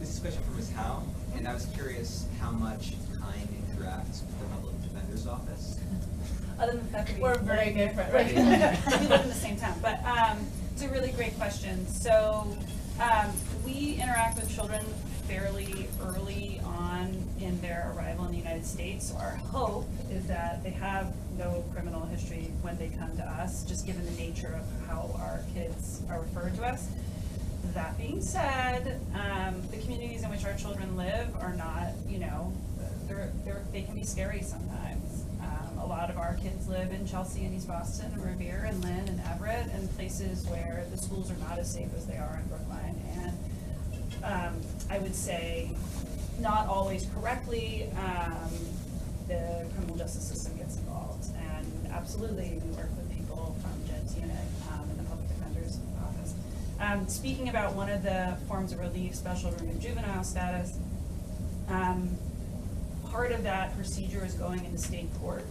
this is a question for Ms. Howe, and I was curious how much Kind interacts with the Public Defender's Office. Other than the fact that We're very good friends. Right. We live in the same town, but it's a really great question. So we interact with children fairly early on in their arrival in the United States. So our hope is that they have no criminal history when they come to us, just given the nature of how our kids are referred to us. That being said, the communities in which our children live are not, you know, they can be scary sometimes. A lot of our kids live in Chelsea and East Boston and Revere and Lynn and Everett, and places where the schools are not as safe as they are in Brookline. And I would say, not always correctly, the criminal justice system gets involved. And absolutely, we work with people from JED's unit in the Public Defender's Office. Speaking about one of the forms of relief, special removed juvenile status, part of that procedure is going into state court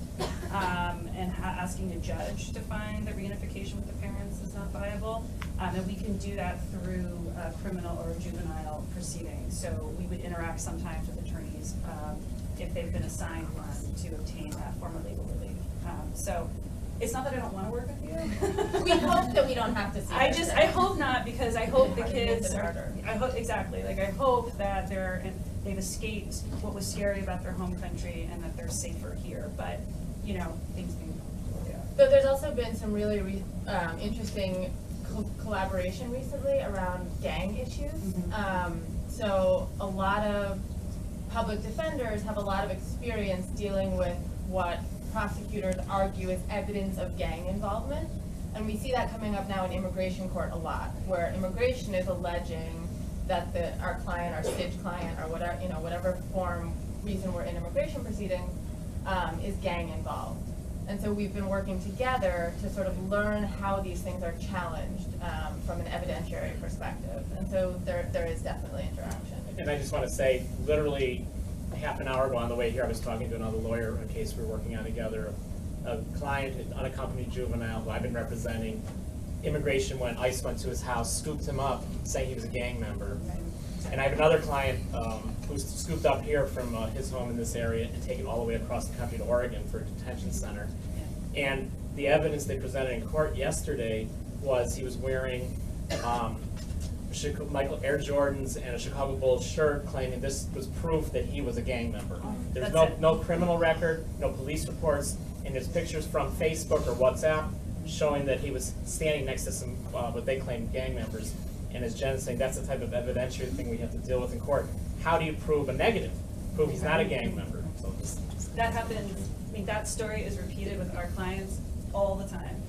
and asking a judge to find that reunification with the parents is not viable. And we can do that through a criminal or a juvenile proceeding. So we would interact sometimes with attorneys if they've been assigned one to obtain that form of legal relief. So it's not that I don't want to work with you. We hope that we don't have to see it. I hope not, because I hope the kids It are, harder. I hope, exactly, like I hope that they've escaped what was scary about their home country and that they're safer here, but, you know, things can go. But there's also been some really interesting collaboration recently around gang issues. Mm-hmm. So a lot of public defenders have a lot of experience dealing with what prosecutors argue is evidence of gang involvement. And we see that coming up now in immigration court a lot, where immigration is alleging that our client, our stitch client, or whatever, you know, whatever reason we're in immigration proceedings, is gang involved. And so we've been working together to sort of learn how these things are challenged from an evidentiary perspective. And so there is definitely interaction. And I just want to say, literally half an hour ago on the way here, I was talking to another lawyer, a case we were working on together, a client, an unaccompanied juvenile who I've been representing. Immigration ICE went to his house, scooped him up, saying he was a gang member. And I have another client who's scooped up here from his home in this area and taken all the way across the country to Oregon for a detention center. And the evidence they presented in court yesterday was he was wearing Michael Air Jordans and a Chicago Bulls shirt, claiming this was proof that he was a gang member. There's no criminal record, no police reports, and there's pictures from Facebook or WhatsApp showing that he was standing next to some what they claim gang members. And as Jen is saying, that's the type of evidentiary thing we have to deal with in court. How do you prove a negative? Prove he's not a gang member. So That happens, I mean, that story is repeated with our clients all the time.